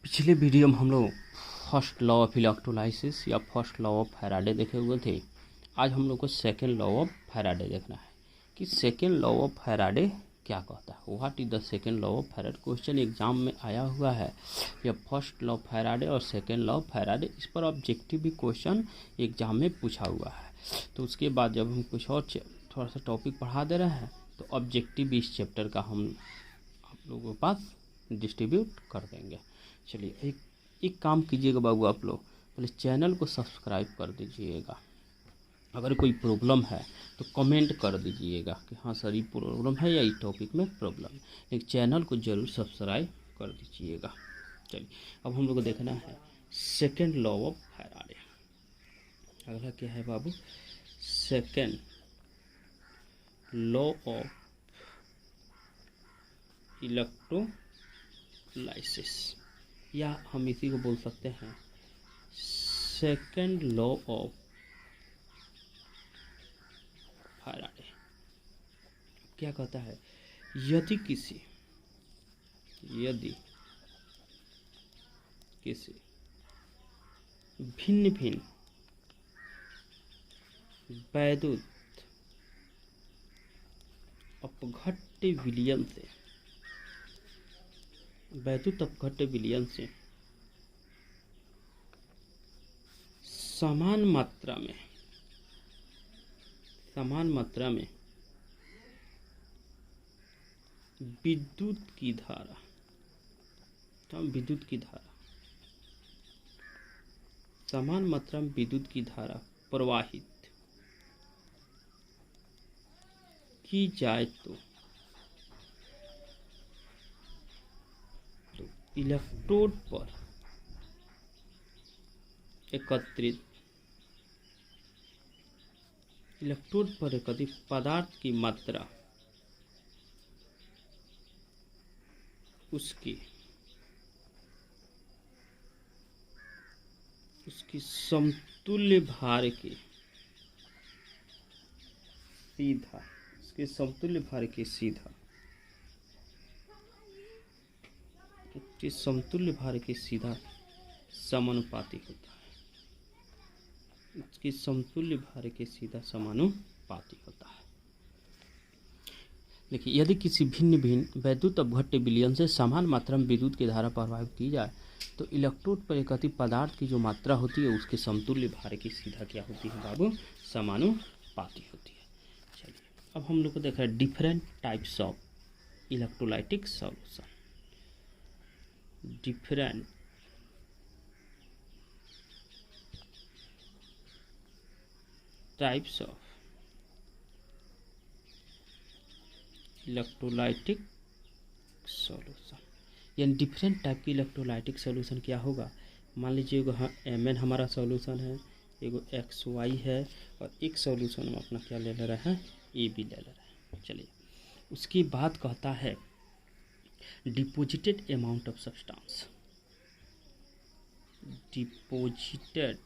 पिछले वीडियो में हम लोग फर्स्ट लॉ ऑफ इलेक्ट्रोलाइसिस या फर्स्ट लॉ ऑफ फैराडे देखे हुए थे। आज हम लोग को सेकेंड लॉ ऑफ फैराडे देखना है कि सेकेंड लॉ ऑफ फैराडे क्या कहता है। What is the second law of Faraday. Question exam में आया हुआ है या फर्स्ट लॉ ऑफ फैराडे और सेकेंड लॉ ऑफ फैराडे, इस पर ऑब्जेक्टिव भी क्वेश्चन एग्जाम में पूछा हुआ है। तो उसके बाद जब हम कुछ और थोड़ा सा टॉपिक पढ़ा दे रहे हैं तो ऑब्जेक्टिव भी इस चैप्टर का हम आप लोगों के पास डिस्ट्रीब्यूट कर देंगे। चलिए एक काम कीजिएगा बाबू, आप लोग पहले चैनल को सब्सक्राइब कर दीजिएगा। अगर कोई प्रॉब्लम है तो कमेंट कर दीजिएगा कि हाँ सर ये प्रॉब्लम है या इस टॉपिक में प्रॉब्लम है, लेकिन चैनल को जरूर सब्सक्राइब कर दीजिएगा। चलिए अब हम लोग को देखना है सेकेंड लॉ ऑफ फैराडे। अगला क्या है बाबू, सेकेंड लॉ ऑफ इलेक्ट्रोलाइसिस, या हम इसी को बोल सकते हैं सेकेंड लॉ ऑफ फैराडे। क्या कहता है, यदि किसी भिन्न भिन्न वैद्युत अपघट्य विलयन से समान मात्रा में विद्युत की धारा समान मात्रा में विद्युत की धारा प्रवाहित की जाए तो इलेक्ट्रोड पर एकत्रित पदार्थ की मात्रा उसकी समतुल्य भार के सीधा समानुपाती होता है। इसके समतुल्य भार के सीधा समानुपाती होता है। देखिए, यदि किसी भिन्न भिन्न वैद्युत अपघट्य विलयन से समान मात्रा में विद्युत की धारा प्रवाहित की जाए तो इलेक्ट्रोड पर एकत्रित पदार्थ की जो मात्रा होती है उसके समतुल्य भार की सीधा क्या होती है बाबू, समानुपाती होती है। चलिए अब हम लोग को देखा है different types of electrolytic solution. Different types of electrolytic solution, यानी डिफरेंट टाइप की इलेक्ट्रोलाइटिक सॉल्यूशन क्या होगा। मान लीजिए Mn हमारा सॉल्यूशन है, एगो XY है और एक सॉल्यूशन हम अपना क्या ले रहे हैं, AB ले रहे हैं। चलिए उसकी बात कहता है deposited amount of substance. Deposited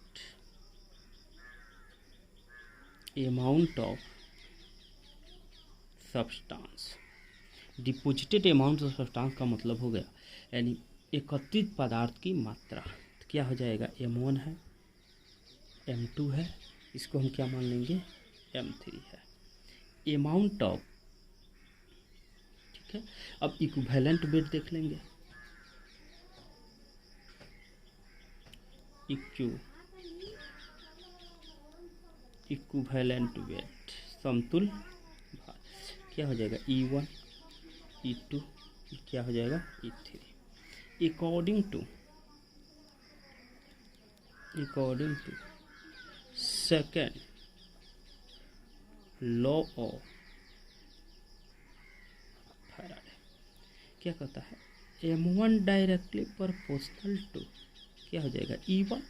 amount of substance का मतलब हो गया यानी एकत्रित पदार्थ की मात्रा। तो क्या हो जाएगा, M1 है, M2 है, इसको हम क्या मान लेंगे, M3 है। अमाउंट ऑफ, ठीक है। अब इक्विवेलेंट वेट देख लेंगे। इक्विवेलेंट वेट, समतुल्य भार, क्या हो जाएगा, E1 E2, क्या हो जाएगा, E3। According to second law of Faraday क्या कहता है, M1 डायरेक्टली प्रोपोर्शनल टू क्या हो जाएगा, E1,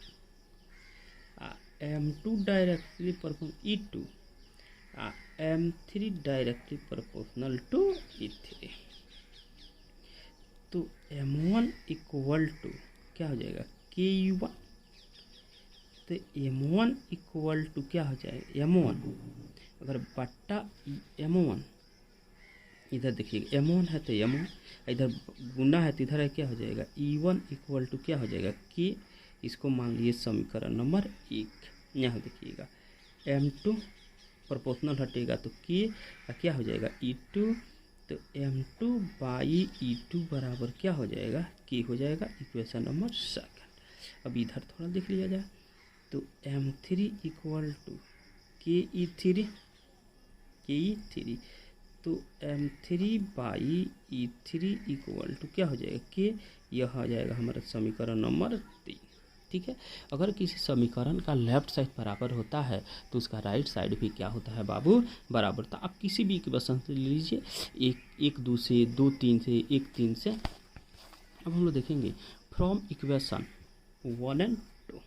M2 directly proportional E2, M3 directly proportional to E3। तो M1 इक्वल टू क्या हो जाएगा, KU1। तो M1 इक्वल टू क्या हो जाएगा, M1 अगर बट्टा M1 इधर देखिएगा M1 है तो M1, इधर गुना है तो इधर है क्या हो जाएगा E1 इक्वल टू क्या हो जाएगा K। इसको मान लीजिए समीकरण नंबर 1। यहाँ देखिएगा M2 प्रोपोर्शनल हटेगा तो K क्या हो जाएगा E2, तो M2 बाई E2 बराबर क्या हो जाएगा K हो जाएगा, इक्वेशन नंबर 2। अब इधर थोड़ा देख लिया जाए तो M3 इक्वल टू KE3, तो M3 by E3 equal to क्या हो जाएगा K। यह आ जाएगा हमारा समीकरण नंबर 3। ठीक है, अगर किसी समीकरण का लेफ्ट साइड बराबर होता है तो उसका राइट साइड भी क्या होता है बाबू, बराबर। तो आप किसी भी इक्वेशन से ले लीजिए, 1 2 से, 2 3 से, 1 3 से। अब हम लोग देखेंगे from equation 1 and 2,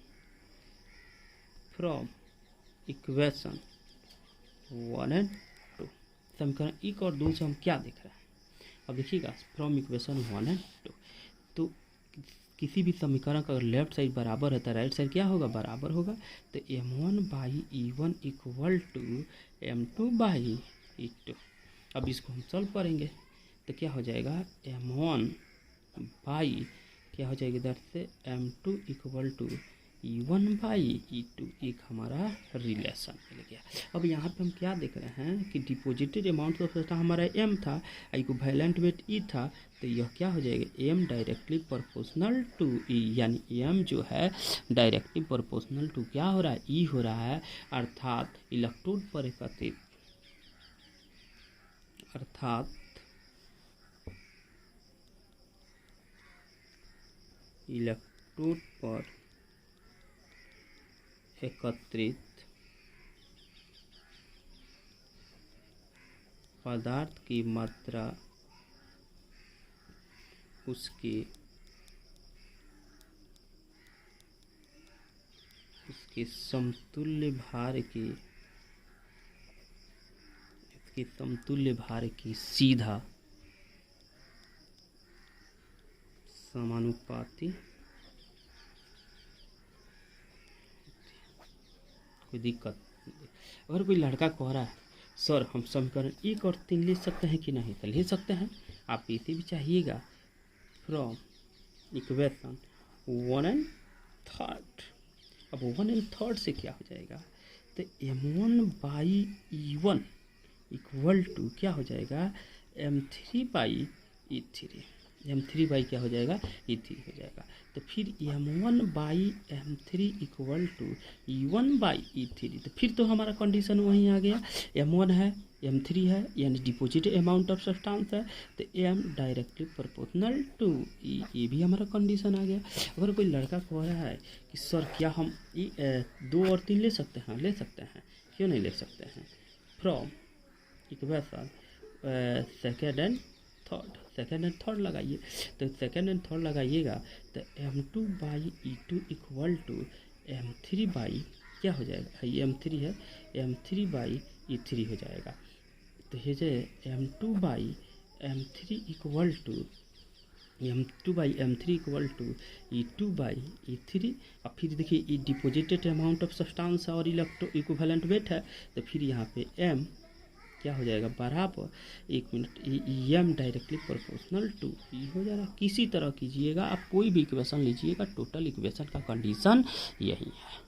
from equation 1 and 2 समीकरण 1 और 2 से हम क्या देख रहे हैं। अब देखिएगा फ्रॉम इक्वेशन 1 and 2, तो किसी भी समीकरण का अगर लेफ्ट साइड बराबर है तो राइट साइड क्या होगा, बराबर होगा। तो M1 by E1 equal to M2 by E2। अब इसको हम सॉल्व करेंगे तो क्या हो जाएगा M1 बाई क्या हो जाएगा इधर से M2 equal to E1 by E2, एक हमारा रिलेशन मिल गया। अब यहाँ पे हम क्या देख रहे हैं कि डिपॉजिटेड अमाउंट ऑफ हमारा M था, इक्विवेलेंट वेट E था, तो यह क्या हो जाएगा M directly proportional to E, यानी M जो है डायरेक्टली प्रोपोर्शनल टू क्या हो रहा है E हो रहा है, अर्थात इलेक्ट्रोड पर एकत्रित, अर्थात इलेक्ट्रोड पर एकत्रित पदार्थ की मात्रा उसके समतुल्य भार की सीधा समानुपाती। कोई दिक्कत नहीं। अगर कोई लड़का कह रहा है सर हम समीकरण 1 और 3 ले सकते हैं कि नहीं, तो ले सकते हैं। आप इसे भी चाहिएगा फ्रॉम इक्वेशन 1 and 3। अब 1 and 3 से क्या हो जाएगा, तो M1 by E1 equal to क्या हो जाएगा M3 by E3, M3 by क्या हो जाएगा E3 हो जाएगा। तो फिर M1 by M3 equal to E1 by E3, तो फिर तो हमारा कंडीशन वहीं आ गया, M1 है M3 है यानी डिपॉजिट अमाउंट ऑफ सब्सटेंस है, तो M directly proportional to E, ये भी हमारा कंडीशन आ गया। अगर कोई लड़का कह रहा है कि सर क्या हम 2 और 3 ले सकते हैं, ले सकते हैं, क्यों नहीं ले सकते हैं। From equation second and third लगाइए, तो सेकेंड एंड थर्ड लगाइएगा तो M2 by E2 equal to M3 by क्या हो जाएगा, ये M3 है, M3 बाई E3 हो जाएगा। तो ये जो M2 by M3 equal to M2 by M3 equal to E2 by E3। अब फिर देखिए ये डिपॉजिटेड अमाउंट ऑफ सब्सटेंस और इक्विवेलेंट वेट है, तो फिर यहाँ पे M क्या हो जाएगा बराबर, 1 minute, M directly proportional to E हो जाएगा। किसी तरह कीजिएगा आप, कोई भी इक्वेशन लीजिएगा, टोटल इक्वेशन का कंडीशन यही है।